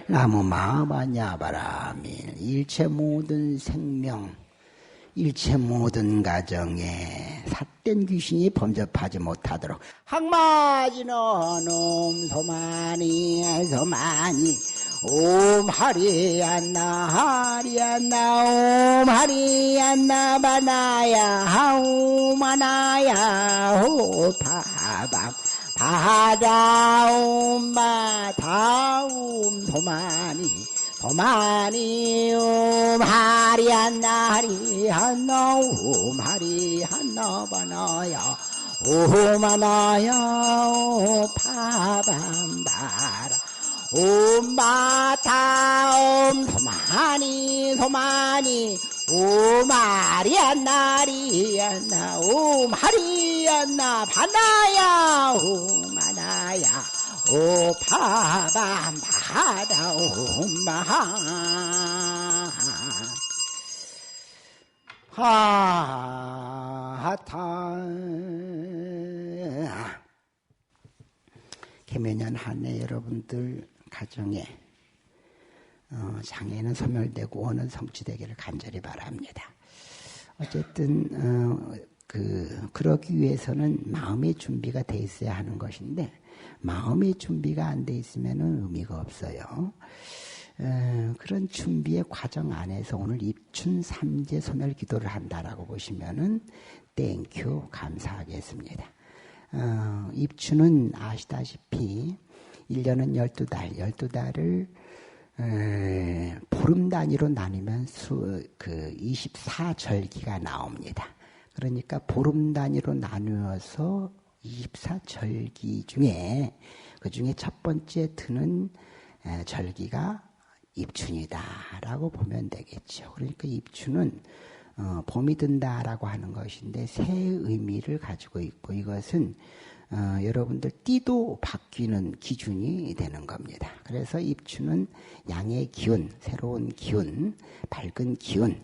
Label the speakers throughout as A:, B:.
A: 나무 마바냐바라밀 일체 모든 생명 일체 모든 가정에 삿된 귀신이 범접하지 못하도록 항마지노놈 소만이 옴 하리안나 하리안나 옴 하리안나 바나야 옴 하나야 호파밤 바다옴마 다옴 소만이 옴 하리안나 하리안나 옴 하리안나 바나야 옴 하나야 오파밤바라 옴 마타 옴 소만이 옴 하리안나 하리안나 옴 하리안나 바나야 옴 하나야 오파밤 바다 옴마하 하타 개면연 한해 여러분들 가정에 장애는 소멸되고 원은 성취되기를 간절히 바랍니다. 어쨌든 그러기 위해서는 마음의 준비가 돼 있어야 하는 것인데 마음의 준비가 안 돼 있으면은 의미가 없어요. 그런 준비의 과정 안에서 오늘 입춘 삼재 소멸 기도를 한다라고 보시면은 땡큐 감사하겠습니다. 입춘은 아시다시피 1년은 12달, 12달을 보름 단위로 나누면 24절기가 나옵니다. 그러니까 보름 단위로 나누어서 24절기 중에 그 중에 첫 번째 드는 절기가 입춘이다라고 보면 되겠죠. 그러니까 입춘은 봄이 든다라고 하는 것인데 새 의미를 가지고 있고 이것은 여러분들 띠도 바뀌는 기준이 되는 겁니다. 그래서 입춘은 양의 기운, 새로운 기운, 밝은 기운,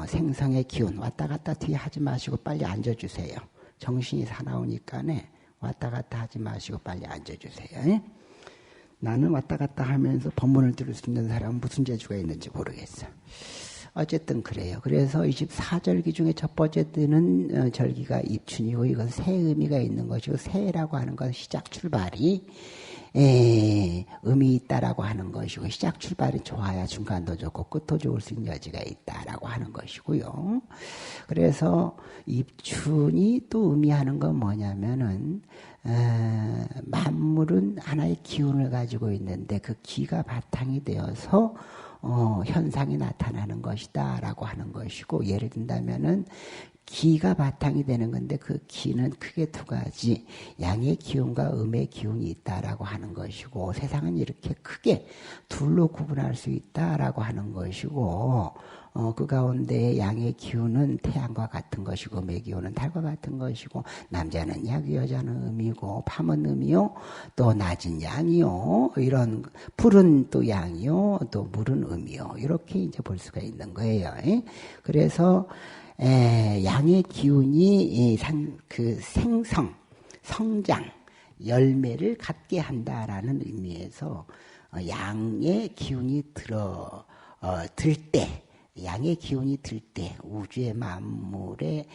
A: 생성의 기운 왔다 갔다 뒤에 하지 마시고 빨리 앉아주세요. 정신이 사나우니까네 왔다 갔다 하지 마시고 빨리 앉아주세요. 나는 왔다 갔다 하면서 법문을 들을 수 있는 사람은 무슨 재주가 있는지 모르겠어. 어쨌든 그래요. 그래서 24절기 중에 첫 번째 뜨는 절기가 입춘이고 이건 새 의미가 있는 것이고 새라고 하는 건 시작 출발이 의미 있다라고 하는 것이고 시작 출발이 좋아야 중간도 좋고 끝도 좋을 수 있는 여지가 있다라고 하는 것이고요. 그래서 입춘이 또 의미하는 건 뭐냐면은 만물은 하나의 기운을 가지고 있는데 그 기가 바탕이 되어서 현상이 나타나는 것이다 라고 하는 것이고 예를 든다면은 기가 바탕이 되는 건데 그 기는 크게 두 가지 양의 기운과 음의 기운이 있다라고 하는 것이고 세상은 이렇게 크게 둘로 구분할 수 있다라고 하는 것이고 그 가운데 양의 기운은 태양과 같은 것이고 음의 기운은 달과 같은 것이고 남자는 약이 여자는 음이고 밤은 음이요 또 낮은 양이요 이런 불은 또 양이요 또 물은 음이요 이렇게 이제 볼 수가 있는 거예요. 그래서 양의 기운이 그 생성, 성장, 열매를 갖게 한다라는 의미에서 양의 기운이 들 때, 양의 기운이 들 때 우주의 만물에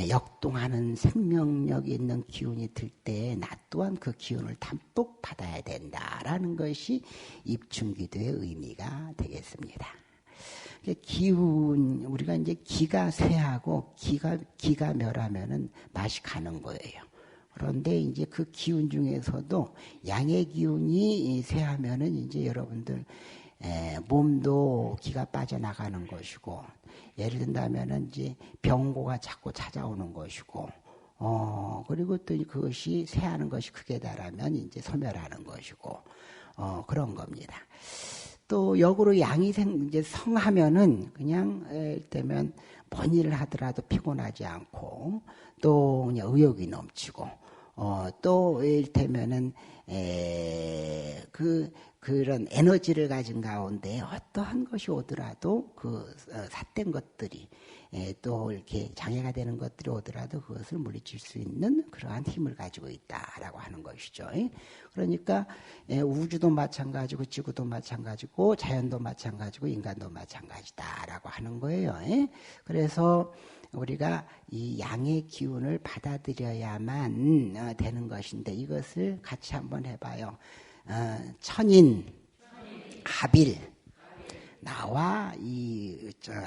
A: 역동하는 생명력이 있는 기운이 들 때 나 또한 그 기운을 담뿍 받아야 된다라는 것이 입춘기도의 의미가 되겠습니다. 기운, 우리가 이제 기가 쇠하고 기가 멸하면은 맛이 가는 거예요. 그런데 이제 그 기운 중에서도 양의 기운이 쇠하면은 이제 여러분들, 몸도 기가 빠져나가는 것이고, 예를 든다면은 이제 병고가 자꾸 찾아오는 것이고, 그리고 또 그것이 쇠하는 것이 크게 달하면 이제 소멸하는 것이고, 그런 겁니다. 또 역으로 양이 이제 성하면은 그냥 때면 뭔 일을 하더라도 피곤하지 않고 또 그냥 의욕이 넘치고 또 이를테면은 그런 에너지를 가진 가운데 어떠한 것이 오더라도 삿된 것들이 또 이렇게 장애가 되는 것들이 오더라도 그것을 물리칠 수 있는 그러한 힘을 가지고 있다라고 하는 것이죠. 그러니까 우주도 마찬가지고 지구도 마찬가지고 자연도 마찬가지고 인간도 마찬가지다라고 하는 거예요. 그래서 우리가 이 양의 기운을 받아들여야만 되는 것인데 이것을 같이 한번 해봐요. 천인, 합일, 나와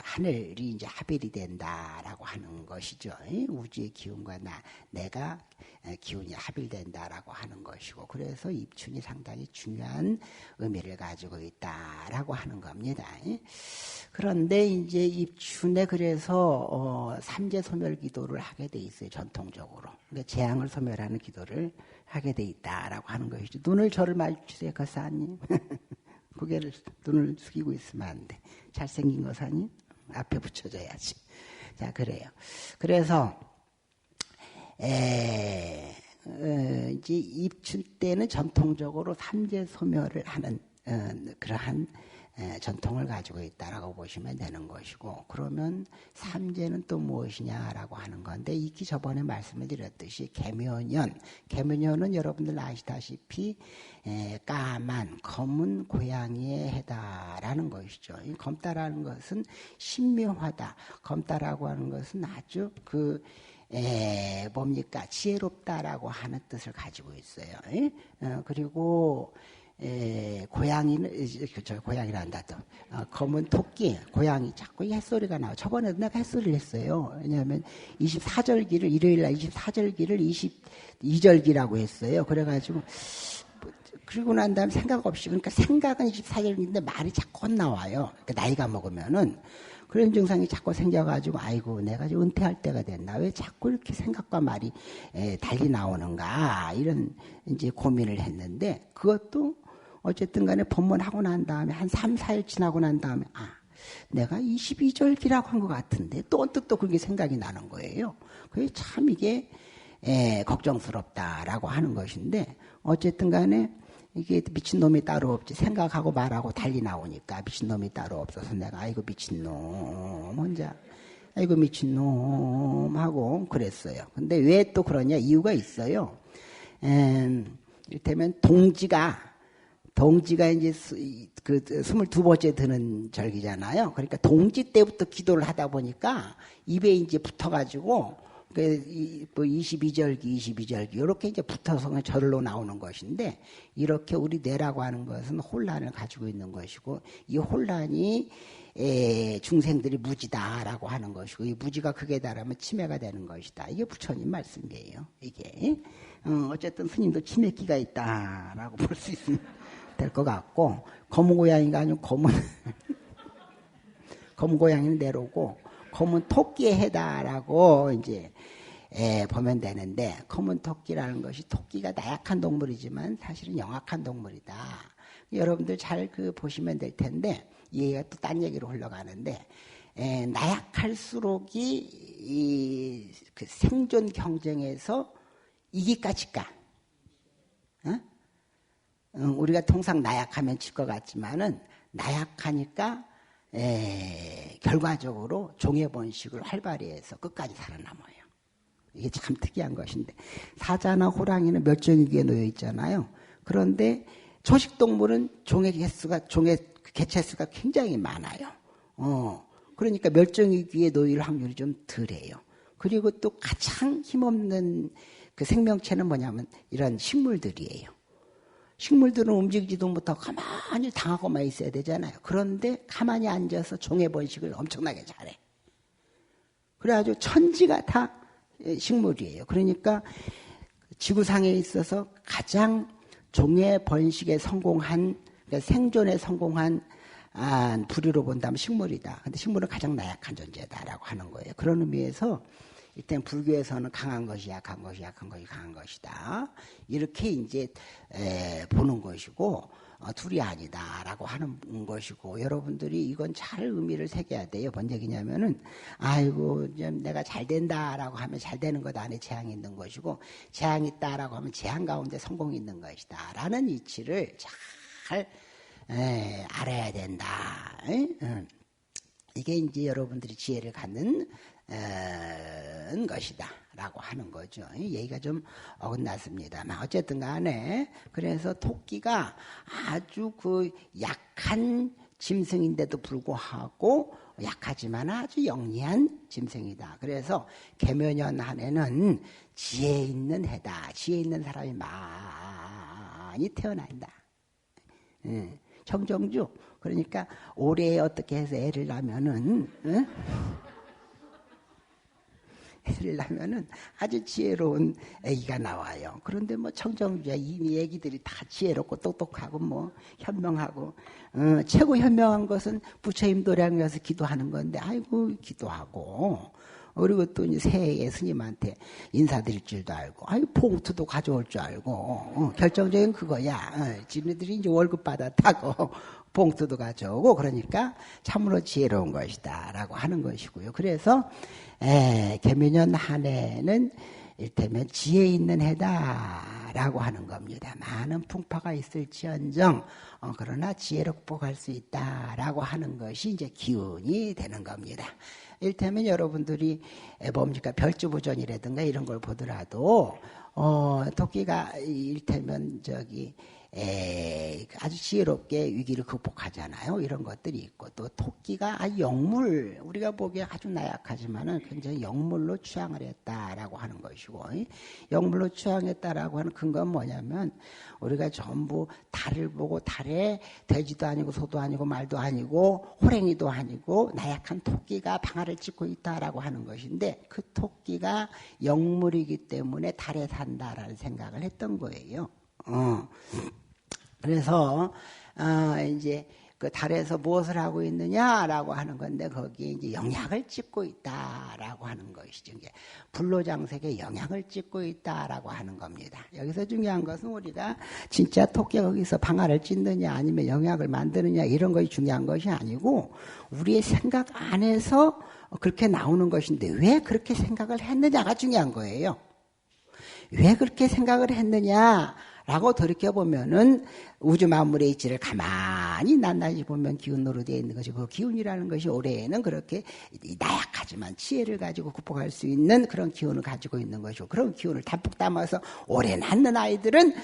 A: 하늘이 이제 합일이 된다라고 하는 것이죠. 우주의 기운과 내가 기운이 합일된다라고 하는 것이고, 그래서 입춘이 상당히 중요한 의미를 가지고 있다라고 하는 겁니다. 그런데 이제 입춘에 그래서 삼재 소멸 기도를 하게 돼 있어요. 전통적으로. 그러니까 재앙을 소멸하는 기도를 하게 돼 있다라고 하는 것이죠. 눈을 저를 마주치세요, 거사님. 고개를 눈을 숙이고 있으면 안 돼. 잘생긴 거사님 앞에 붙여줘야지. 자, 그래요. 그래서 이제 입춘 때는 전통적으로 삼재 소멸을 하는 그러한 전통을 가지고 있다라고 보시면 되는 것이고, 그러면 삼재는 또 무엇이냐라고 하는 건데, 익히 저번에 말씀을 드렸듯이 계묘년은 여러분들 아시다시피 까만 검은 고양이의 해다라는 것이죠. 이 검다라는 것은 신묘하다. 검다라고 하는 것은 아주 뭡니까? 지혜롭다라고 하는 뜻을 가지고 있어요. 그리고 고양이는, 고양이란다 또. 검은 토끼, 고양이, 자꾸 햇소리가 나와. 저번에도 내가 햇소리를 했어요. 왜냐하면 24절기를, 일요일날 24절기를 22절기라고 했어요. 그래가지고, 그리고 난 다음에 생각 없이, 그러니까 생각은 24절기인데 말이 자꾸 나와요. 그러니까 나이가 먹으면은. 그런 증상이 자꾸 생겨가지고, 아이고, 내가 지금 은퇴할 때가 됐나? 왜 자꾸 이렇게 생각과 말이 달리 나오는가? 이런 이제 고민을 했는데, 그것도 어쨌든 간에 법문하고 난 다음에 한 3, 4일 지나고 난 다음에, 내가 22절기라고 한 것 같은데, 또 언뜻 또 그게 생각이 나는 거예요. 그게 참 이게 걱정스럽다라고 하는 것인데, 어쨌든 간에 이게 미친놈이 따로 없지. 생각하고 말하고 달리 나오니까 미친놈이 따로 없어서 내가 아이고 미친놈 혼자 아이고 미친놈 하고 그랬어요. 근데 왜 또 그러냐? 이유가 있어요. 이를테면 동지가 이제 22번째 드는 절기잖아요. 그러니까 동지 때부터 기도를 하다 보니까 입에 이제 붙어가지고 22절기 이렇게 이제 붙어서 절로 나오는 것인데, 이렇게 우리 뇌라고 하는 것은 혼란을 가지고 있는 것이고, 이 혼란이 중생들이 무지다라고 하는 것이고, 이 무지가 극에 달하면 치매가 되는 것이다. 이게 부처님 말씀이에요. 이게 어쨌든 스님도 치매기가 있다라고 볼 수 있으면 될 것 같고, 검은 고양이가 아니고 검은 고양이는 내로고 검은 토끼의 해다라고 이제 보면 되는데, 검은 토끼라는 것이, 토끼가 나약한 동물이지만 사실은 영악한 동물이다. 여러분들 잘 보시면 될 텐데, 얘가 또 딴 얘기로 흘러가는데, 나약할수록이 그 생존 경쟁에서 이기까 질까? 우리가 통상 나약하면 질 것 같지만은, 나약하니까 결과적으로 종의 번식을 활발히 해서 끝까지 살아남아요. 이게 참 특이한 것인데, 사자나 호랑이는 멸종위기에 놓여 있잖아요. 그런데 초식동물은 종의 개체수가 굉장히 많아요. 그러니까 멸종위기에 놓일 확률이 좀 덜해요. 그리고 또 가장 힘없는 그 생명체는 뭐냐면 이런 식물들이에요. 식물들은 움직이지도 못하고 가만히 당하고만 있어야 되잖아요. 그런데 가만히 앉아서 종의 번식을 엄청나게 잘해. 그래가지고 천지가 다 식물이에요. 그러니까 지구상에 있어서 가장 종의 번식에 성공한, 그러니까 생존에 성공한 부류로 본다면 식물이다. 근데 식물은 가장 나약한 존재다라고 하는 거예요. 그런 의미에서 일단 불교에서는 강한 것이 약한 것이, 약한 것이 강한 것이다. 이렇게 이제 보는 것이고, 둘이 아니다라고 하는 것이고, 여러분들이 이건 잘 의미를 새겨야 돼요. 뭔 얘기냐면은, 아이고, 좀 내가 잘 된다라고 하면 잘 되는 것 안에 재앙이 있는 것이고, 재앙이 있다라고 하면 재앙 가운데 성공이 있는 것이다. 라는 이치를 잘 알아야 된다. 이게 이제 여러분들이 지혜를 갖는 것이다 라고 하는 거죠. 얘기가 좀 어긋났습니다만 어쨌든 간에, 그래서 토끼가 아주 그 약한 짐승인데도 불구하고 약하지만 아주 영리한 짐승이다. 그래서 개묘년 한 해는 지혜 있는 해다. 지혜 있는 사람이 많이 태어난다. 청정주, 그러니까 올해 어떻게 해서 애를 낳으면은, 애를 낳으면은 아주 지혜로운 애기가 나와요. 그런데 뭐 청정주야 이미 애기들이 다 지혜롭고 똑똑하고 뭐 현명하고, 최고 현명한 것은 부처님 도량에서 기도하는 건데, 아이고 기도하고, 그리고 또 이제 새해 스님한테 인사드릴 줄도 알고, 아유 봉투도 가져올 줄 알고, 결정적인 그거야. 지네들이 이제 월급 받았다고 봉투도 가져오고, 그러니까 참으로 지혜로운 것이다라고 하는 것이고요. 그래서 개묘년 한 해는 일테면 지혜 있는 해다라고 하는 겁니다. 많은 풍파가 있을지언정 그러나 지혜로 극복할 수 있다라고 하는 것이 이제 기운이 되는 겁니다. 일테면 여러분들이 뭡니까 별주부전이라든가 이런 걸 보더라도 토끼가 일테면 아주 지혜롭게 위기를 극복하잖아요. 이런 것들이 있고, 또 토끼가 영물, 우리가 보기에 아주 나약하지만은 굉장히 영물로 취향을 했다라고 하는 것이고, 영물로 취향했다라고 하는 근거는 뭐냐면, 우리가 전부 달을 보고 달에 돼지도 아니고 소도 아니고 말도 아니고 호랭이도 아니고 나약한 토끼가 방아를 찧고 있다라고 하는 것인데, 그 토끼가 영물이기 때문에 달에 산다라는 생각을 했던 거예요. 그래서 이제 그 달에서 무엇을 하고 있느냐라고 하는 건데, 거기에 이제 영향을 찍고 있다라고 하는 것이죠. 이게 불로장색에 영향을 찍고 있다라고 하는 겁니다. 여기서 중요한 것은 우리가 진짜 토끼가 거기서 방아를 찢느냐 아니면 영향을 만드느냐 이런 것이 중요한 것이 아니고, 우리의 생각 안에서 그렇게 나오는 것인데 왜 그렇게 생각을 했느냐가 중요한 거예요. 왜 그렇게 생각을 했느냐 라고 돌이켜보면은 우주 만물의 이치를 가만히 낱낱이 보면 기운으로 되어 있는 것이고, 그 기운이라는 것이 올해에는 그렇게 나약하지만 지혜를 가지고 극복할 수 있는 그런 기운을 가지고 있는 것이고, 그런 기운을 담뿍 담아서 올해 낳는 아이들은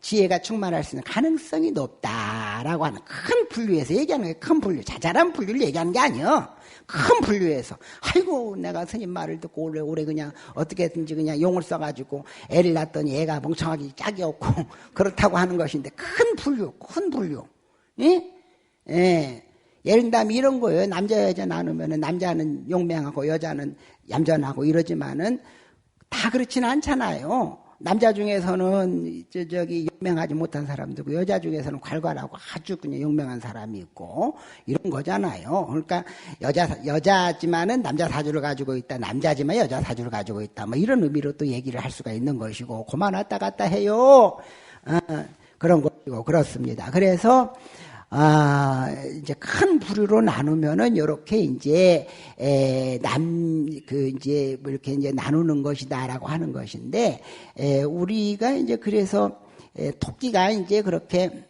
A: 지혜가 충만할 수 있는 가능성이 높다라고 하는 큰 분류에서 얘기하는 거예요. 큰 분류, 자잘한 분류를 얘기하는 게 아니에요. 큰 분류에서, 아이고 내가 스님 말을 듣고 올해 그냥 어떻게든지 그냥 용을 써가지고 애를 낳았더니 애가 멍청하게 짝이 없고 그렇다고 하는 것인데, 큰 분류. 예? 예를 들면 이런 거예요. 남자 여자 나누면은 남자는 용맹하고 여자는 얌전하고 이러지만은 다 그렇지는 않잖아요. 남자 중에서는 용맹하지 못한 사람도 있고, 여자 중에서는 괄괄하고 아주 그냥 용맹한 사람이 있고 이런 거잖아요. 그러니까 여자지만은 남자 사주를 가지고 있다, 남자지만 여자 사주를 가지고 있다, 뭐 이런 의미로 또 얘기를 할 수가 있는 것이고, 그만 왔다 갔다 해요. 그런 것이고 그렇습니다. 그래서 이제 큰 부류로 나누면은 요렇게 이제 이제 뭐 이렇게 이제 나누는 것이다라고 하는 것인데, 우리가 이제 그래서 토끼가 이제 그렇게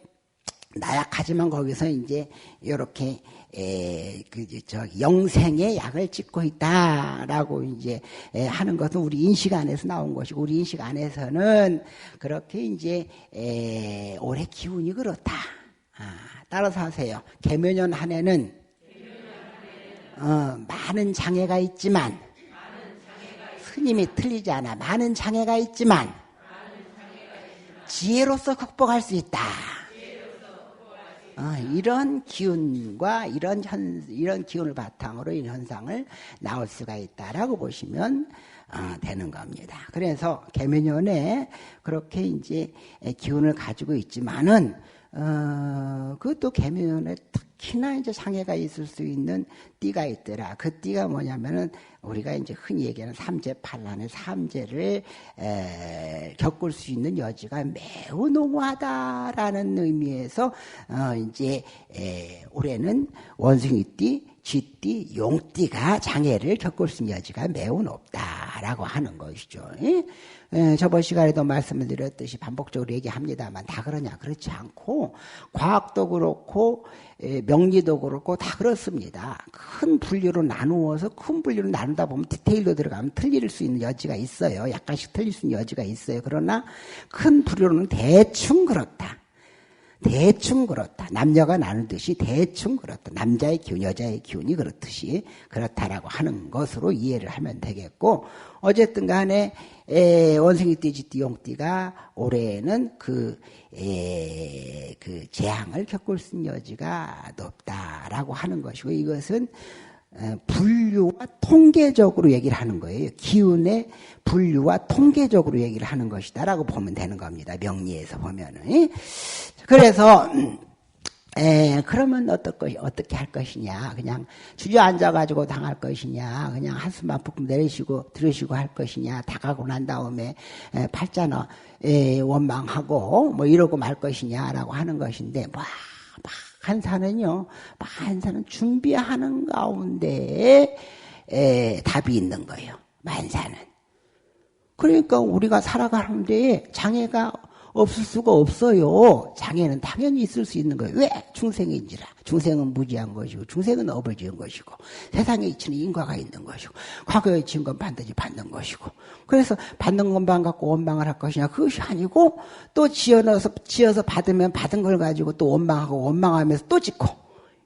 A: 나약하지만 거기서 이제 요렇게 영생의 약을 찍고 있다라고 이제 하는 것은 우리 인식 안에서 나온 것이고, 우리 인식 안에서는 그렇게 이제 올해 기운이 그렇다. 따라서 하세요. 개묘년 한 해는 많은 장애가 있지만, 스님이 틀리지 않아. 많은 장애가 있지만 지혜로서 극복할 수 있다. 이런 기운과 이런 기운을 바탕으로 이 현상을 나올 수가 있다라고 보시면 되는 겁니다. 그래서 개묘년에 그렇게 이제 기운을 가지고 있지만은 그것도 개묘년에 특히나 이제 장애가 있을 수 있는 띠가 있더라. 그 띠가 뭐냐면은 우리가 이제 흔히 얘기하는 삼재팔란의 삼재를 겪을 수 있는 여지가 매우 농후하다라는 의미에서 이제 올해는 원숭이띠, 쥐띠, 용띠가 장애를 겪을 수 있는 여지가 매우 높다라고 하는 것이죠. 저번 시간에도 말씀을 드렸듯이 반복적으로 얘기합니다만 다 그러냐? 그렇지 않고 과학도 그렇고 명리도 그렇고 다 그렇습니다. 큰 분류로 나누어서 큰 분류로 나누다 보면 디테일로 들어가면 틀릴 수 있는 여지가 있어요. 약간씩 틀릴 수 있는 여지가 있어요. 그러나 큰 분류로는 대충 그렇다. 대충 그렇다. 남녀가 나누듯이 대충 그렇다. 남자의 기운, 여자의 기운이 그렇듯이 그렇다라고 하는 것으로 이해를 하면 되겠고, 어쨌든 간에 원숭이띠, 쥐띠, 용띠가 올해는 그 재앙을 겪을 수 있는 여지가 높다라고 하는 것이고, 이것은 분류와 통계적으로 얘기를 하는 거예요. 기운의 분류와 통계적으로 얘기를 하는 것이다라고 보면 되는 겁니다. 명리에서 보면은. 그래서 그러면 어떻게 할 것이냐? 그냥 주저앉아가지고 당할 것이냐? 그냥 한숨만 푹 내리시고 들으시고 할 것이냐? 다 가고 난 다음에 팔자나 원망하고 뭐 이러고 말 것이냐라고 하는 것인데, 만사는 준비하는 가운데 답이 있는 거예요. 만사는. 그러니까 우리가 살아가는데 장애가 없을 수가 없어요. 장애는 당연히 있을 수 있는 거예요. 왜? 중생인지라. 중생은 무지한 것이고, 중생은 업을 지은 것이고, 세상에 이치는 인과가 있는 것이고, 과거에 지은 건 반드시 받는 것이고, 그래서 받는 것만 갖고 원망을 할 것이냐? 그것이 아니고, 또 지어서 받으면 받은 걸 가지고 또 원망하고, 원망하면서 또 짓고,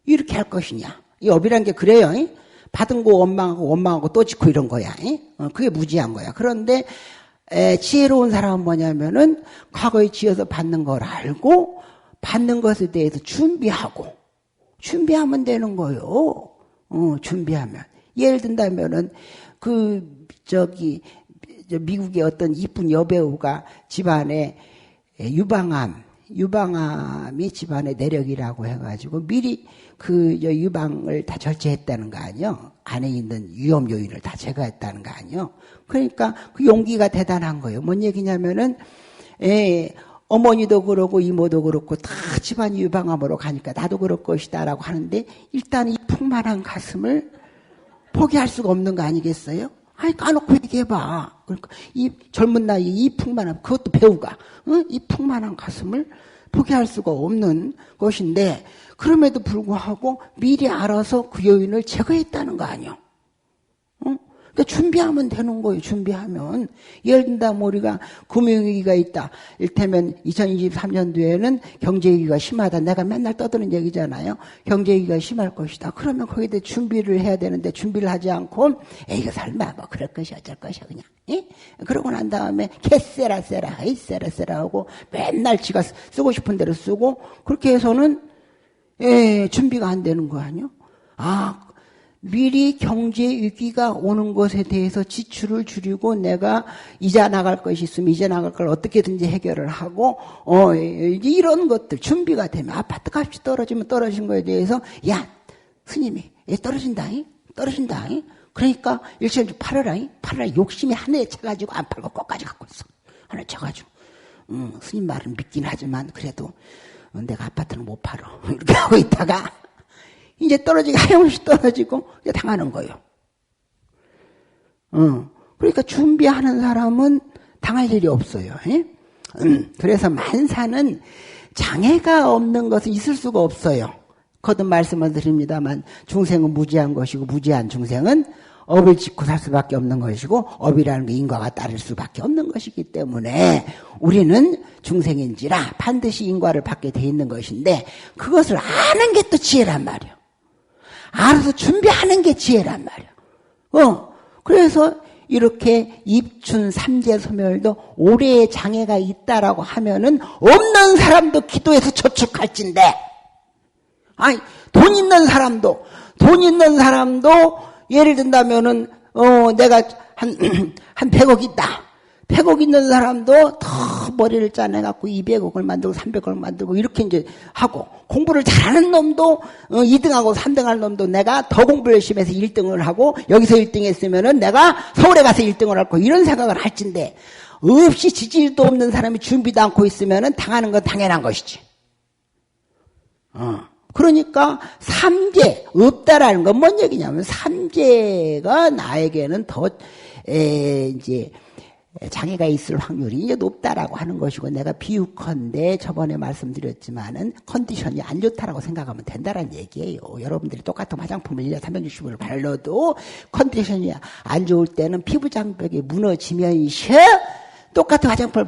A: 이렇게 할 것이냐? 이 업이란 게 그래요. 받은 거 원망하고 또 짓고 이런 거야. 그게 무지한 거야. 그런데, 지혜로운 사람은 뭐냐면은 과거에 지어서 받는 걸 알고 받는 것에 대해서 준비하면 되는 거예요. 준비하면. 예를 든다면은 미국의 어떤 이쁜 여배우가 집안에 유방암이 집안의 내력이라고 해가지고 미리 유방을 다 절제했다는 거 아니요? 안에 있는 위험 요인을 다 제거했다는 거 아니요? 그러니까 그 용기가 대단한 거예요. 뭔 얘기냐면은, 어머니도 그러고 이모도 그렇고 다 집안이 유방암으로 가니까 나도 그럴 것이다라고 하는데, 일단 이 풍만한 가슴을 포기할 수가 없는 거 아니겠어요? 아니, 까놓고 얘기해봐. 그러니까 이 젊은 나이에 이 풍만한, 그것도 배우가, 이 풍만한 가슴을 포기할 수가 없는 것인데, 그럼에도 불구하고 미리 알아서 그 요인을 제거했다는 거 아니요? 그러니까 준비하면 되는 거예요. 준비하면. 예를 든다면 우리가 금융위기가 있다. 일테면 2023년도에는 경제위기가 심하다. 내가 맨날 떠드는 얘기잖아요. 경제위기가 심할 것이다. 그러면 거기에 대해 준비를 해야 되는데 준비를 하지 않고 이거 설마 뭐 그럴 것이 어쩔 것이야 그냥. 그러고 난 다음에 세라 하고 맨날 지가 쓰고 싶은 대로 쓰고 그렇게 해서는 준비가 안 되는 거 아니요? 미리 경제 위기가 오는 것에 대해서 지출을 줄이고 내가 이자 나갈 것이 있으면 이자 나갈 걸 어떻게든지 해결을 하고 이런 것들 준비가 되면 아파트 값이 떨어지면 떨어진 거에 대해서 야 스님이 떨어진다 그러니까 일시에 팔아라 욕심이 하나에 차가지고 안 팔고 끝까지 갖고 있어. 하나 차가지고 스님 말은 믿긴 하지만 그래도 내가 아파트는 못 팔아 이렇게 하고 있다가 이제 하염없이 떨어지고 당하는 거예요. 그러니까 준비하는 사람은 당할 일이 없어요. 그래서 만사는 장애가 없는 것은 있을 수가 없어요. 거듭 말씀을 드립니다만 중생은 무지한 것이고 무지한 중생은 업을 짓고 살 수밖에 없는 것이고 업이라는 게 인과가 따를 수밖에 없는 것이기 때문에 우리는 중생인지라 반드시 인과를 받게 돼 있는 것인데 그것을 아는 게 또 지혜란 말이에요. 알아서 준비하는 게 지혜란 말이야. 그래서 이렇게 입춘 삼재 소멸도 올해의 장애가 있다라고 하면은 없는 사람도 기도해서 저축할진데, 돈 있는 사람도 예를 든다면은 내가 한 100억 있다. 100억 있는 사람도 더 머리를 짜내갖고 200억을 만들고 300억을 만들고 이렇게 이제 하고, 공부를 잘하는 놈도 2등하고 3등할 놈도 내가 더 공부 열심히 해서 1등을 하고 여기서 1등 했으면은 내가 서울에 가서 1등을 할 거, 이런 생각을 할진데, 없이 지질도 없는 사람이 준비도 않고 있으면은 당하는 건 당연한 것이지. 그러니까 삼재 없다라는 건 뭔 얘기냐면, 삼재가 나에게는 더 이제 장애가 있을 확률이 이제 높다라고 하는 것이고, 내가 비유컨대 저번에 말씀드렸지만은 컨디션이 안 좋다라고 생각하면 된다라는 얘기예요. 여러분들이 똑같은 화장품을 1년 360을 발라도 컨디션이 안 좋을 때는 피부 장벽이 무너지면서 똑같은 화장품을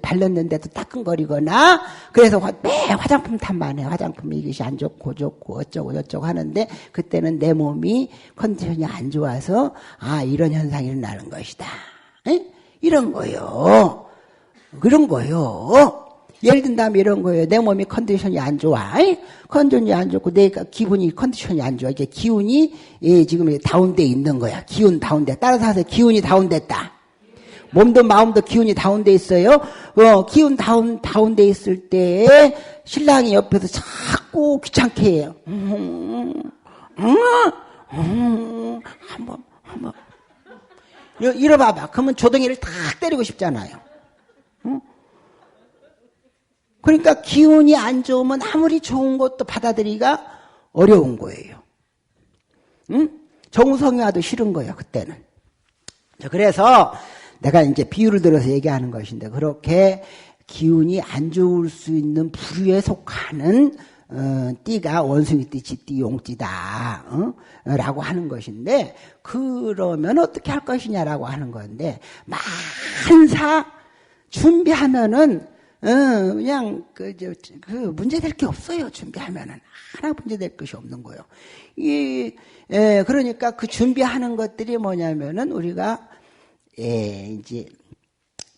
A: 발랐는데도 따끔거리거나, 그래서 매 화장품 탓만 해. 화장품이 이것이 안 좋고 좋고 어쩌고 저쩌고 하는데, 그때는 내 몸이 컨디션이 안 좋아서 이런 현상이 일어나는 것이다. 에? 이런 거요. 그런 거요. 예를 든다면 이런 거예요. 내 몸이 컨디션이 안 좋아. 컨디션이 안 좋고 내가 기분이 컨디션이 안 좋아. 이게 기운이 지금 다운돼 있는 거야. 기운 다운돼. 따라서 하세요. 기운이 다운됐다. 몸도 마음도 기운이 다운돼 있어요. 기운 다운돼 있을 때 신랑이 옆에서 자꾸 귀찮게 해요. 한번 이러봐봐. 그러면 조덩이를 탁 때리고 싶잖아요. 그러니까 기운이 안 좋으면 아무리 좋은 것도 받아들이기가 어려운 거예요. 정성이 와도 싫은 거예요, 그때는. 그래서 내가 이제 비유를 들어서 얘기하는 것인데, 그렇게 기운이 안 좋을 수 있는 부류에 속하는 띠가 원숭이띠, 쥐띠, 용띠다 라고 하는 것인데, 그러면 어떻게 할 것이냐라고 하는 건데, 만사 준비하면은 그냥 그 문제될 게 없어요. 준비하면은 하나 문제될 것이 없는 거예요. 그러니까 그 준비하는 것들이 뭐냐면은, 우리가 이제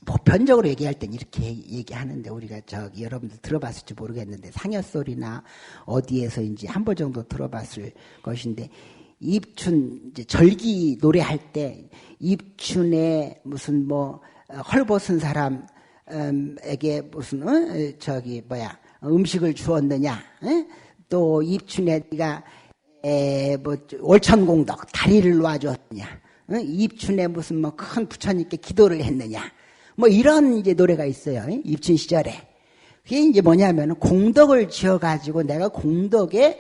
A: 보편적으로 얘기할 땐 이렇게 얘기하는데, 우리가 여러분들 들어봤을지 모르겠는데, 상여소리나 어디에서 이제 한 번 정도 들어봤을 것인데, 입춘 이제 절기 노래할 때 입춘에 무슨 헐벗은 사람에게 무슨 음식을 주었느냐, 또 입춘에 네가 월천공덕 다리를 놓아주었느냐, 입춘에 무슨 큰 부처님께 기도를 했느냐, 이런 이제 노래가 있어요. 입춘 시절에. 그게 이제 뭐냐면, 공덕을 지어가지고 내가 공덕에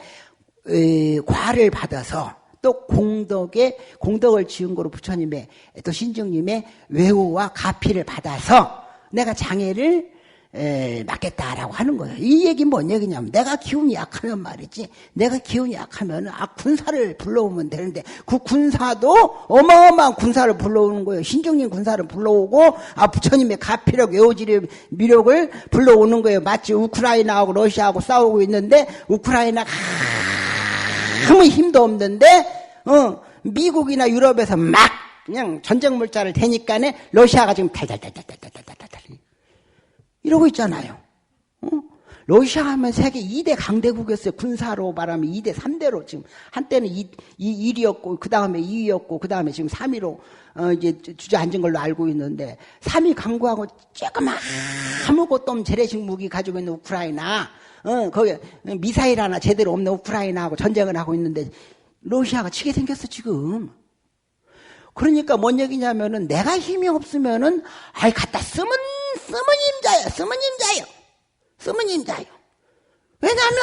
A: 과를 받아서, 또 공덕을 지은 거로 부처님의 또 신중님의 외호와 가피를 받아서 내가 장애를 맞겠다라고 하는 거예요. 이 얘기는 뭔 얘기냐면, 내가 기운이 약하면 말이지, 내가 기운이 약하면 군사를 불러오면 되는데, 그 군사도 어마어마한 군사를 불러오는 거예요. 신중님 군사를 불러오고, 부처님의 가피력, 외호지력, 미력을 불러오는 거예요. 마치 우크라이나하고 러시아하고 싸우고 있는데, 우크라이나가 아무 힘도 없는데 미국이나 유럽에서 막 그냥 전쟁 물자를 대니까네 러시아가 지금 달달달달달달달달 이러고 있잖아요. 러시아 하면 세계 2대 강대국이었어요. 군사로 말하면 2대 3대로, 지금 한때는 1위였고 그 다음에 2위였고 그 다음에 지금 3위로 이제 주저앉은 걸로 알고 있는데, 3위 강구하고 조금 아무것도 없는 재래식 무기 가지고 있는 우크라이나, 거기 미사일 하나 제대로 없는 우크라이나하고 전쟁을 하고 있는데 러시아가 치게 생겼어 지금. 그러니까 뭔 얘기냐면은, 내가 힘이 없으면은 갖다 쓰면 임자요. 왜냐하면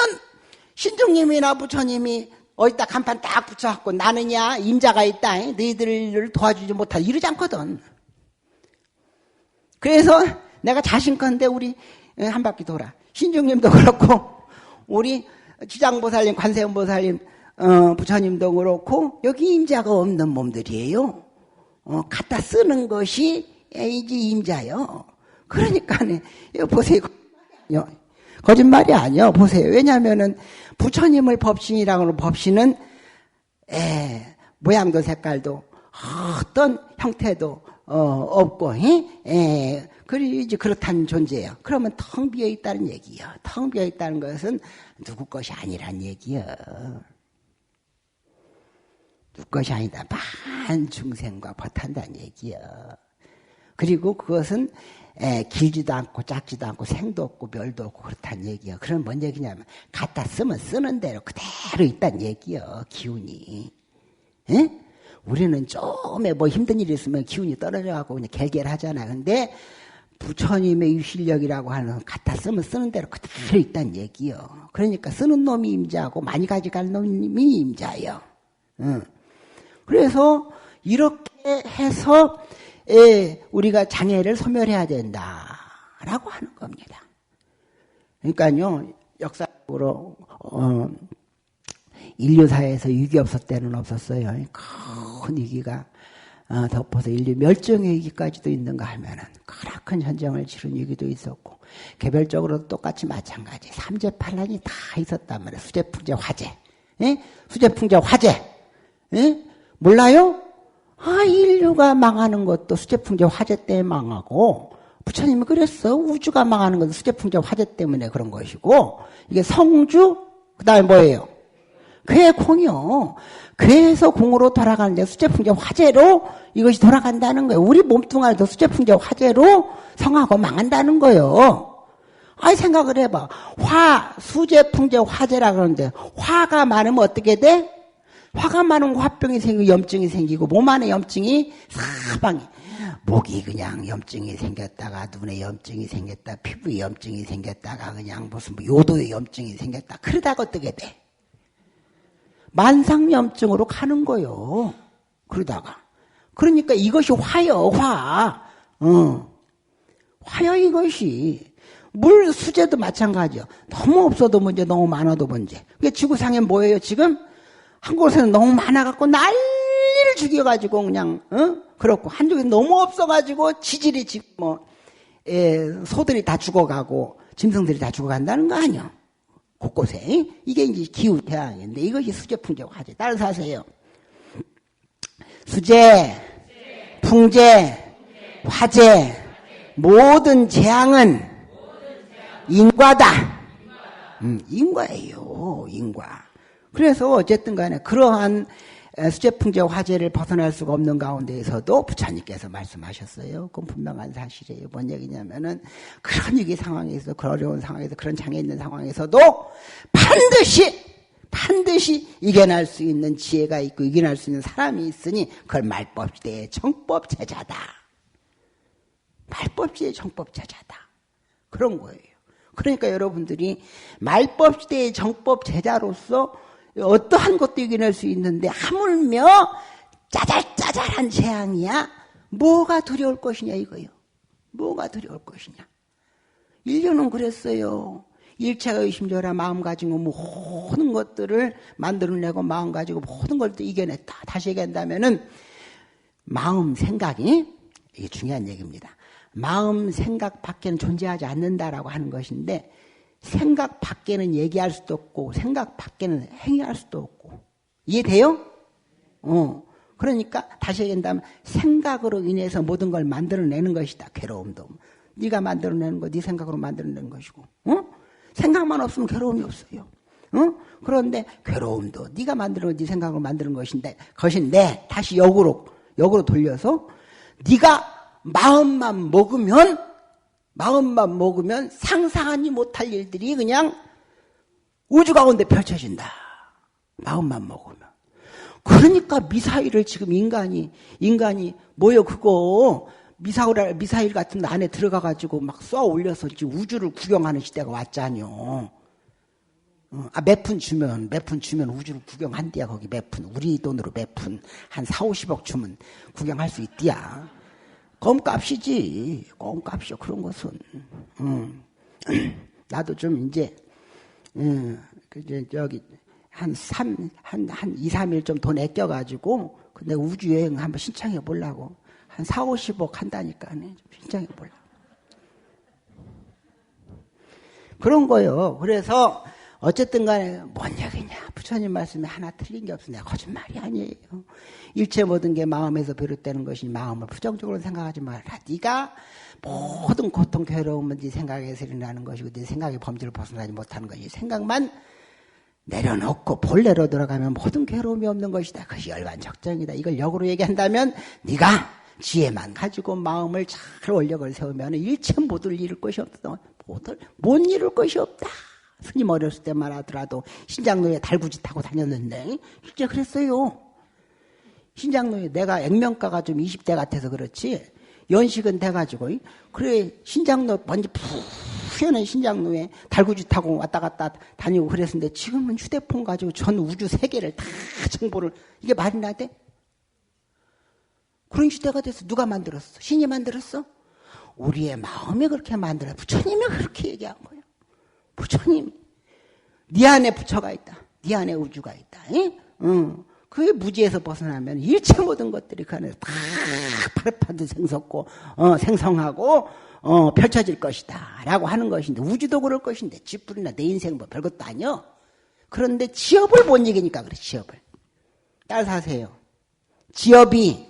A: 신중님이나 부처님이 어디다 간판 딱 붙여갖고 나느냐 임자가 있다, 너희들을 도와주지 못하다 이러지 않거든. 그래서 내가 자신건데 우리 한 바퀴 돌아, 신중님도 그렇고 우리 지장보살님, 관세음보살님, 부처님도 그렇고 여기 임자가 없는 몸들이에요. 갖다 쓰는 것이 이제 임자요. 그러니까 이거 보세요. 거짓말이 아니요. 보세요. 왜냐하면은 부처님을 법신이라고 하는, 법신은 모양도 색깔도 어떤 형태도 없고, 그리고 이제 그렇다는 존재예요. 그러면 텅 비어 있다는 얘기예요. 텅 비어 있다는 것은 누구 것이 아니란 얘기예요. 누구 것이 아니다. 만 중생과 법한다는 얘기예요. 그리고 그것은 길지도 않고 작지도 않고 생도 없고 멸도 없고 그렇다는 얘기예요. 그럼 뭔 얘기냐면 갖다 쓰면 쓰는 대로 그대로 있다는 얘기예요. 기운이. 에? 우리는 좀에 뭐 힘든 일이 있으면 기운이 떨어져갖고 그냥 결결하잖아. 근데 부처님의 유실력이라고 하는 갖다 쓰면 쓰는 대로 그대로 있다는 얘기예요. 그러니까 쓰는 놈이 임자고 많이 가져갈 놈이 임자예요. 그래서 이렇게 해서 우리가 장애를 소멸해야 된다라고 하는 겁니다. 그러니까요, 역사적으로 인류사에서 위기 없을 때는 없었어요. 큰 위기가 덮어서 인류 멸종의 위기까지도 있는가 하면은 크나큰 전쟁을 치른 위기도 있었고, 개별적으로 똑같이 마찬가지. 삼재팔란이 다 있었단 말이에요. 수재풍재 화재. 수재풍재 화재. 몰라요? 인류가 망하는 것도 수재풍재 화재 때문에 망하고, 부처님이 그랬어. 우주가 망하는 것도 수재풍재 화재 때문에 그런 것이고, 이게 성주, 그 다음에 뭐예요? 괴 공이요. 괴에서 공으로 돌아가는데 수재풍재 화재로 이것이 돌아간다는 거예요. 우리 몸뚱아리도 수재풍재 화재로 성하고 망한다는 거예요. 생각을 해봐. 수재풍재 화재라 그러는데, 화가 많으면 어떻게 돼? 화가 많으면 화병이 생기고 염증이 생기고 몸 안에 염증이 사방에 목이 그냥 염증이 생겼다가 눈에 염증이 생겼다, 피부에 염증이 생겼다가 그냥 무슨 요도에 염증이 생겼다. 그러다가 어떻게 돼? 만상염증으로 가는 거요. 그러다가. 그러니까 이것이 화요, 화. 화요, 이것이. 물 수재도 마찬가지요. 너무 없어도 문제, 너무 많아도 문제. 그게 지구상에 뭐예요, 지금? 한국에서는 너무 많아갖고 난리를 죽여가지고 그냥, 그렇고, 한쪽에 너무 없어가지고 지질이 지금 소들이 다 죽어가고, 짐승들이 다 죽어간다는 거 아니야. 곳곳에. 이게 이제 기후태양인데 이것이 수재풍재 화재. 따라서 하세요. 수재, 풍재, 화재, 모든 재앙은 인과다. 인과예요. 인과. 그래서 어쨌든 간에 그러한 수재풍재 화재를 벗어날 수가 없는 가운데에서도 부처님께서 말씀하셨어요. 그건 분명한 사실이에요. 뭔 얘기냐면은 그런 위기 상황에서, 그런 어려운 상황에서, 그런 장애 있는 상황에서도 반드시 이겨낼 수 있는 지혜가 있고 이겨낼 수 있는 사람이 있으니 그걸 말법시대의 정법제자다. 말법시대의 정법제자다. 그런 거예요. 그러니까 여러분들이 말법시대의 정법제자로서 어떠한 것도 이겨낼 수 있는데 하물며 짜잘짜잘한 재앙이야? 뭐가 두려울 것이냐 이거요. 뭐가 두려울 것이냐. 인류는 그랬어요. 일체가 의심조라 마음 가지고 모든 것들을 만들어내고 마음 가지고 모든 걸 또 이겨냈다. 다시 얘기한다면은 마음 생각이, 이게 중요한 얘기입니다. 마음 생각 밖에는 존재하지 않는다라고 하는 것인데, 생각 밖에는 얘기할 수도 없고 생각 밖에는 행위할 수도 없고. 이해돼요? 그러니까 다시 얘기한다면 생각으로 인해서 모든 걸 만들어내는 것이다. 괴로움도 네가 만들어내는 거, 네 생각으로 만들어내는 것이고, 생각만 없으면 괴로움이 없어요. 그런데 괴로움도 네가 만드는 네 생각으로 만드는 것인데 다시 역으로 돌려서 네가 마음만 먹으면 상상하지 못할 일들이 그냥 우주 가운데 펼쳐진다. 마음만 먹으면. 그러니까 미사일을 지금 인간이 뭐요 그거 미사일 같은 데 안에 들어가가지고 막 쏘아 올려서 지금 우주를 구경하는 시대가 왔잖요. 몇 푼 주면 우주를 구경한대야. 거기 몇 푼, 우리 돈으로 몇 푼, 한 4, 50억 주면 구경할 수 있디야. 껌값이지. 껌값이요. 그런 것은. 나도 좀 이제 여기 한 2, 3일 좀 돈 아껴가지고 근데 우주 여행 한번 신청해 보려고. 한 4, 50억 한다니까. 좀 신청해 보려고. 그런 거요. 그래서 어쨌든 간에 뭔 얘기냐. 부처님 말씀이 하나 틀린 게 없어. 내가 거짓말이 아니에요. 일체 모든 게 마음에서 비롯되는 것이니 마음을 부정적으로 생각하지 마라. 네가 모든 고통, 괴로움은 네 생각에서 일어나는 것이고 네 생각의 범주를 벗어나지 못하는 것이 생각만 내려놓고 본래로 돌아가면 모든 괴로움이 없는 것이다. 그것이 열반적정이다. 이걸 역으로 얘기한다면 네가 지혜만 가지고 마음을 잘 원력을 세우면 일체 못을 이룰 것이 없어. 못 이룰 것이 없다. 스님 어렸을 때만 하더라도 신장로에 달구지 타고 다녔는데 진짜 그랬어요. 신장로에 내가 액면가가 좀 20대 같아서 그렇지 연식은 돼가지고 그래 신장로 먼저 푸연한 신장로에 달구지 타고 왔다 갔다 다니고 그랬는데 지금은 휴대폰 가지고 전 우주 세계를 다 정보를 이게 말이나 돼? 그런 시대가 돼서 누가 만들었어? 신이 만들었어? 우리의 마음이 그렇게 만들어 부처님이 그렇게 얘기한 거예요. 부처님 네 안에 부처가 있다. 네 안에 우주가 있다. 그 무지에서 벗어나면 일체 모든 것들이 그 안에서 다 파릇파릇 생성하고 펼쳐질 것이다 라고 하는 것인데 우주도 그럴 것인데 쥐뿔이나 내 인생 뭐 별것도 아니요. 그런데 지업을 못 이기니까 그래. 지업을 따라서 하세요. 지업이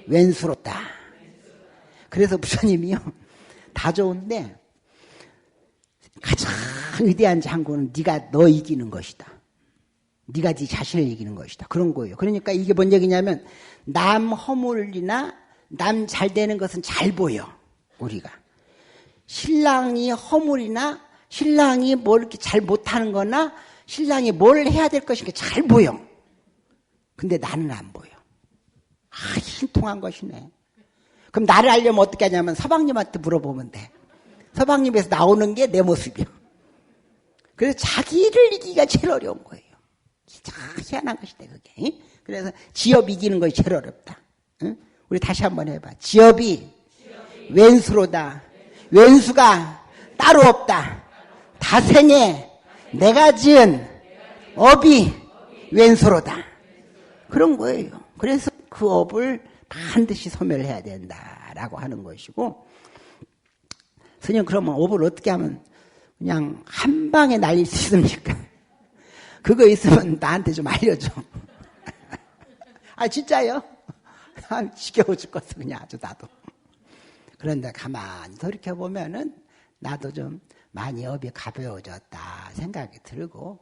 A: 왼수롭다. 그래서 부처님이요 다 좋은데 가장 위대한 장구는 네가 너 이기는 것이다. 네가 네 자신을 이기는 것이다. 그런 거예요. 그러니까 이게 뭔 얘기냐면 남 허물이나 남 잘 되는 것은 잘 보여. 우리가 신랑이 허물이나 신랑이 뭘 이렇게 잘 못하는 거나 신랑이 뭘 해야 될 것인가 잘 보여. 근데 나는 안 보여. 신통한 것이네. 그럼 나를 알려면 어떻게 하냐면 서방님한테 물어보면 돼. 서방님에서 나오는 게 내 모습이요. 그래서 자기를 이기기가 제일 어려운 거예요. 참 희한한 것이다 그게. 그래서 지업 이기는 것이 제일 어렵다. 우리 다시 한번 해봐. 지업이 왼수로다. 왼수가 따로 없다. 다생에 내가 지은 업이 왼수로다. 그런 거예요. 그래서 그 업을 반드시 소멸해야 된다라고 하는 것이고, 스님 그러면 업을 어떻게 하면 그냥 한 방에 날릴 수 있습니까? 그거 있으면 나한테 좀 알려줘. 아 진짜요? 지겨워 죽겠어 그냥 아주 나도. 그런데 가만히 돌이켜보면은 나도 좀 많이 업이 가벼워졌다 생각이 들고,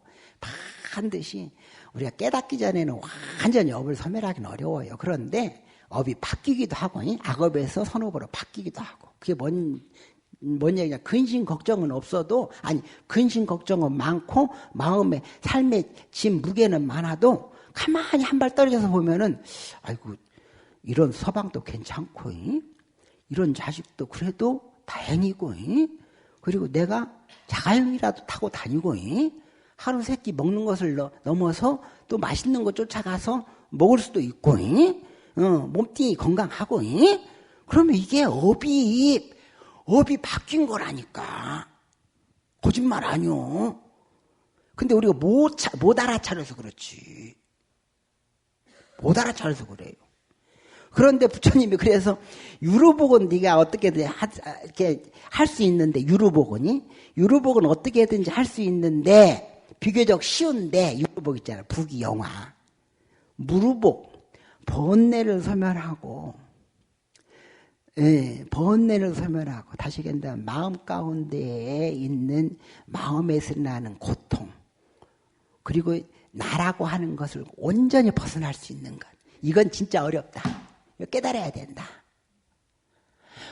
A: 반드시 우리가 깨닫기 전에는 완전히 업을 소멸하기는 어려워요. 그런데 업이 바뀌기도 하고 악업에서 선업으로 바뀌기도 하고, 그게 뭔 얘기냐. 근심 걱정은 없어도, 아니 근심 걱정은 많고 마음에 삶의 짐 무게는 많아도 가만히 한 발 떨어져서 보면은 아이고 이런 서방도 괜찮고 이런 자식도 그래도 다행이고 그리고 내가 자가용이라도 타고 다니고 하루 세끼 먹는 것을 넘어서 또 맛있는 거 쫓아가서 먹을 수도 있고 몸뚱이 건강하고 그러면 이게 업이 바뀐 거라니까. 거짓말 아니요. 근데 우리가 못 알아차려서 그렇지. 못 알아차려서 그래요. 그런데 부처님이 그래서 유루복은 네가 어떻게든 이렇게 할 수 있는데, 유루복은 어떻게든지 할 수 있는데 비교적 쉬운데, 유루복 있잖아. 부귀영화, 무루복, 번뇌를 소멸하고, 번뇌를 소멸하고, 다시 얘기한다면 마음 가운데에 있는 마음에서 나는 고통, 그리고 나라고 하는 것을 온전히 벗어날 수 있는 것, 이건 진짜 어렵다. 깨달아야 된다.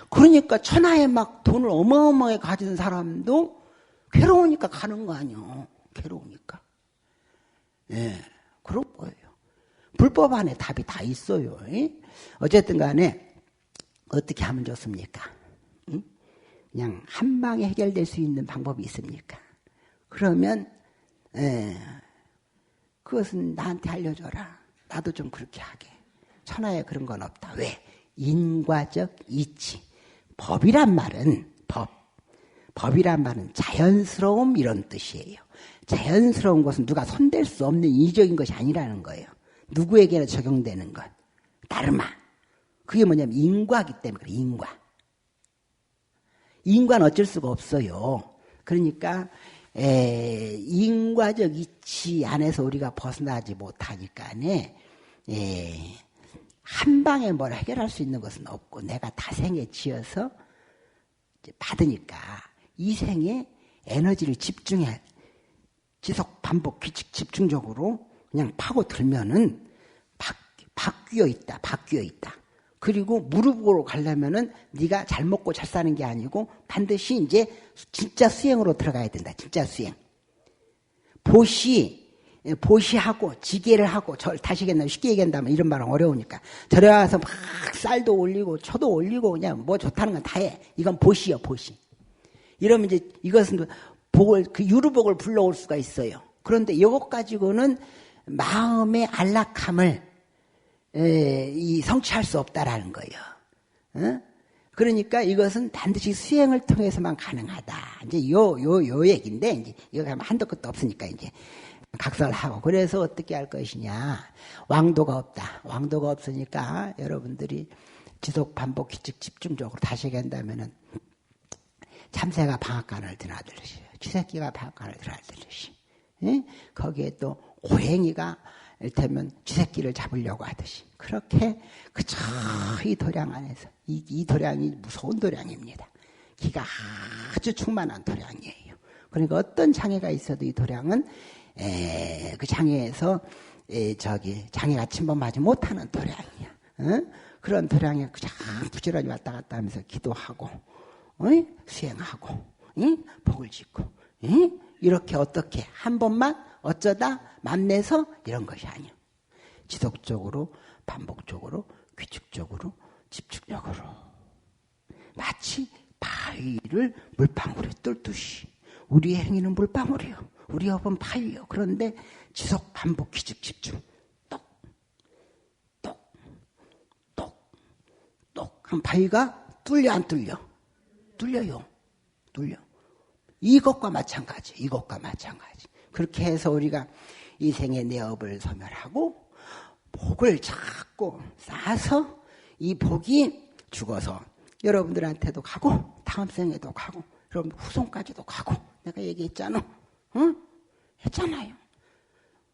A: 그러니까 천하에 막 돈을 어마어마하게 가진 사람도 괴로우니까 가는 거 아니요. 괴로우니까. 그런 거예요. 불법 안에 답이 다 있어요. 어쨌든 간에 어떻게 하면 좋습니까? 그냥 한 방에 해결될 수 있는 방법이 있습니까? 그러면 그것은 나한테 알려줘라. 나도 좀 그렇게 하게. 천하에 그런 건 없다. 왜? 인과적 이치. 법이란 말은 법이란 말은 자연스러움 이런 뜻이에요. 자연스러운 것은 누가 손댈 수 없는 인위적인 것이 아니라는 거예요. 누구에게나 적용되는 것. 따르마. 그게 뭐냐면 인과기 때문에 그래. 인과는 어쩔 수가 없어요. 그러니까 인과적 이치 안에서 우리가 벗어나지 못하니까네. 한 방에 뭘 해결할 수 있는 것은 없고, 내가 다생에 지어서 받으니까 이 생에 에너지를 집중해, 지속 반복 규칙 집중적으로 그냥 파고 들면은 바뀌어 있다. 그리고 무릎으로 가려면은 네가 잘 먹고 잘 사는 게 아니고 반드시 이제 진짜 수행으로 들어가야 된다. 진짜 수행. 보시하고 지게를 하고 절 다시겠나 쉽게 얘기한다면 이런 말은 어려우니까 절에 와서 막 쌀도 올리고 초도 올리고 그냥 뭐 좋다는 건 다 해. 이건 보시요, 보시. 이러면 이제 이것은 복을 그 유루복을 불러올 수가 있어요. 그런데 이것 가지고는 마음의 안락함을 성취할 수 없다라는 거예요. 그러니까 이것은 반드시 수행을 통해서만 가능하다. 이제 요 얘기인데 이제 이거 가면 한도 끝도 없으니까 이제 각설하고 그래서 어떻게 할 것이냐. 왕도가 없다. 왕도가 없으니까 여러분들이 지속 반복 규칙 집중적으로 다시 한다면은 참새가 방앗간을 드나들듯이 쥐새끼가 방앗간을 드나들듯이 거기에 또 고행이가 이를테면 쥐새끼를 잡으려고 하듯이 그렇게 그저 이 도량 안에서 이 도량이 무서운 도량입니다. 기가 아주 충만한 도량이에요. 그러니까 어떤 장애가 있어도 이 도량은 그 장애에서 장애가 침범하지 못하는 도량이야. 그런 도량에 그냥 부지런히 왔다 갔다 하면서 기도하고 수행하고 복을 짓고 이렇게 어떻게 한 번만 어쩌다 맘내서 이런 것이 아니야. 지속적으로 반복적으로 규칙적으로 집중적으로 마치 바위를 물방울에 뚫듯이 우리의 행위는 물방울이요. 우리 업은 바위요. 그런데 지속 반복 규칙 집중 똑똑똑똑 한 바위가 뚫려 안 뚫려? 뚫려요. 뚫려. 이것과 마찬가지. 그렇게 해서 우리가 이 생에 내 업을 소멸하고 복을 자꾸 쌓아서 이 복이 죽어서 여러분들한테도 가고 다음 생에도 가고 여러분 후손까지도 가고 내가 얘기했잖아. 응? 했잖아요.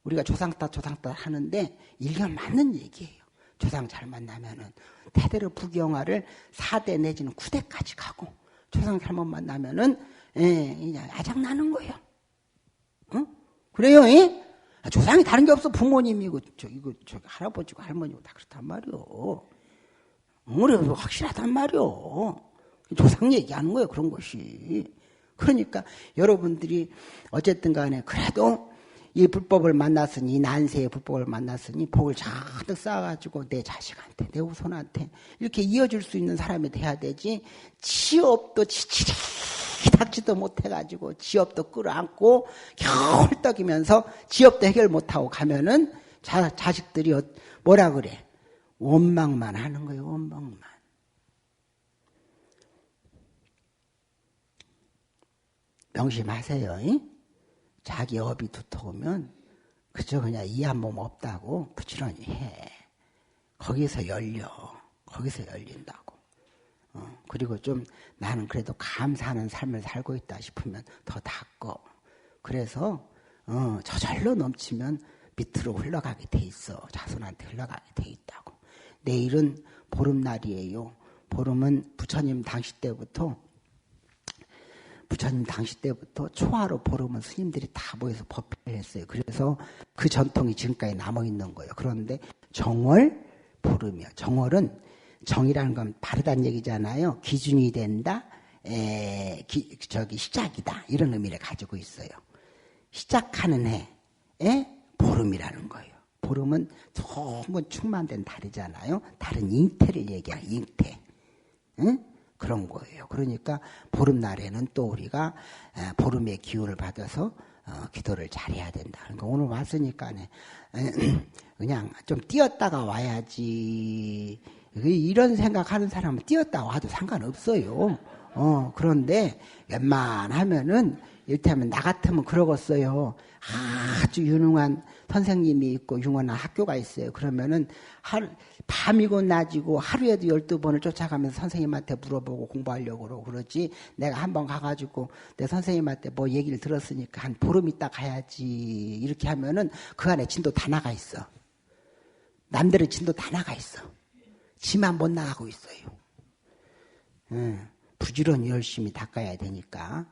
A: 우리가 조상따 하는데 일견 맞는 얘기예요. 조상 잘 만나면은 대대로 부경화를 4대 내지는 9대까지 가고 조상 잘못 만나면은 아작나는 거예요. 응? 그래요? 조상이 다른 게 없어. 부모님이고 저기 할아버지고 할머니고 다 그렇단 말이요. 그래도 확실하단 말이요. 조상 얘기하는 거예요. 그런 것이. 그러니까 여러분들이 어쨌든 간에 그래도 이 불법을 만났으니 난세의 불법을 만났으니 복을 잔뜩 쌓아가지고 내 자식한테 내 후손한테 이렇게 이어줄 수 있는 사람이 돼야 되지. 지업도 닥지도 못해가지고 지업도 끌어안고 겨우 헐떡이면서 지업도 해결 못하고 가면은 자식들이 뭐라 그래? 원망만 하는 거예요. 원망만. 명심하세요. 자기 업이 두터우면 그저 그냥 이 한 몸 없다고 부지런히 해. 거기서 열린다고. 그리고 좀 나는 그래도 감사하는 삶을 살고 있다 싶으면 더 닦어. 그래서 저절로 넘치면 밑으로 흘러가게 돼 있어. 자손한테 흘러가게 돼 있다고. 내일은 보름날이에요. 보름은 부처님 당시 때부터 초하로 보름은 스님들이 다 모여서 법회를 했어요. 그래서 그 전통이 지금까지 남아있는 거예요. 그런데 정월, 보름이요. 정월은 정이라는 건 바르다는 얘기잖아요. 기준이 된다, 시작이다. 이런 의미를 가지고 있어요. 시작하는 해에 보름이라는 거예요. 보름은 너무 충만된 달이잖아요. 다른 잉태를 얘기하는 잉태. 응? 그런 거예요. 그러니까 보름날에는 또 우리가 보름의 기운을 받아서 기도를 잘해야 된다. 그러니까 오늘 왔으니까 그냥 좀 뛰었다가 와야지. 이런 생각하는 사람은 뛰었다 와도 상관없어요. 그런데 웬만하면은 이를테면 나 같으면 그러겠어요. 아주 유능한 선생님이 있고 융원한 학교가 있어요. 그러면은 밤이고 낮이고 하루에도 12번을 쫓아가면서 선생님한테 물어보고 공부하려고 그러고 그러지. 내가 한번 가가지고 내 선생님한테 뭐 얘기를 들었으니까 한 보름 있다 가야지. 이렇게 하면은 그 안에 진도 다 나가 있어. 남들의 진도 다 나가 있어. 지만 못 나가고 있어요. 부지런히 열심히 닦아야 되니까.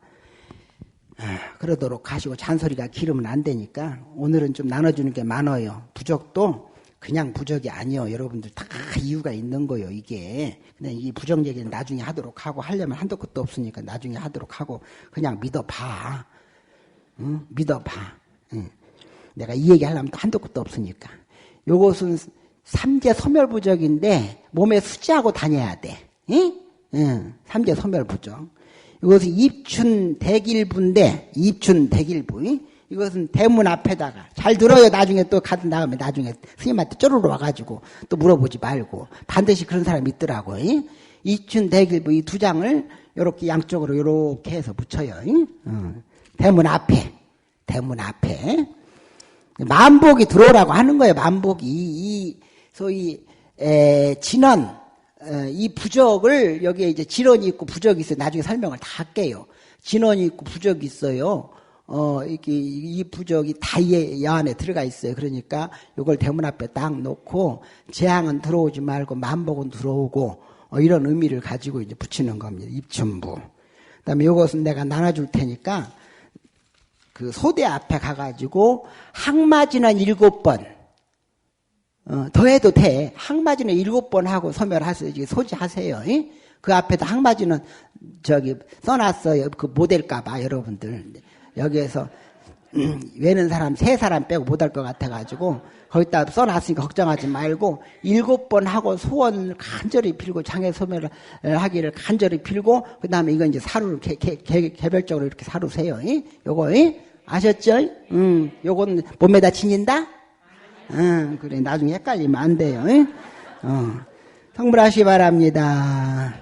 A: 그러도록 하시고 잔소리가 기르면 안 되니까 오늘은 좀 나눠주는 게 많아요. 부적도 그냥 부적이 아니요. 여러분들 다 이유가 있는 거예요, 이게. 그냥 이 부정 얘기는 나중에 하도록 하고, 하려면 한도 끝도 없으니까 나중에 하도록 하고, 그냥 믿어봐. 응? 믿어봐. 응. 내가 이 얘기 하려면 또 한도 끝도 없으니까. 요것은 삼재 소멸부적인데, 몸에 수지하고 다녀야 돼. 응? 응. 삼재 소멸부적. 이것은 입춘대길부인데, 입춘대길부. 응? 이것은 대문 앞에다가 잘 들어요. 나중에 또 가든 다음에 나중에 스님한테 쪼르르 와가지고 또 물어보지 말고 반드시 그런 사람이 있더라고. 입춘대길부 이 두 장을 이렇게 양쪽으로 이렇게 해서 붙여요. 대문 앞에 만복이 들어오라고 하는 거예요. 만복이 이 소위 진원 이 부적을 여기에 이제 진원이 있고 부적이 있어요. 나중에 설명을 다 할게요. 진원이 있고 부적이 있어요. 이 부적이 다 이 안에 들어가 있어요. 그러니까 이걸 대문 앞에 딱 놓고 재앙은 들어오지 말고 만복은 들어오고 이런 의미를 가지고 이제 붙이는 겁니다. 입춘부. 그다음에 이것은 내가 나눠줄 테니까 그 소대 앞에 가가지고 항마지는 7번. 더 해도 돼. 항마지는 7번 하고 소멸하세요. 소지하세요. 그 앞에다 항마지는 써놨어요. 그 못 할까봐 여러분들. 여기에서 외는 사람 3사람 빼고 못 할 것 같아가지고 거기다 써놨으니까 걱정하지 말고 7번 하고 소원을 간절히 빌고 장애 소멸을 하기를 간절히 빌고 그 다음에 이건 이제 사루를 개별적으로 이렇게 사루세요. 요거 아셨죠? 요건 몸에다 지닌다? 그래 나중에 헷갈리면 안 돼요. 성불하시 바랍니다.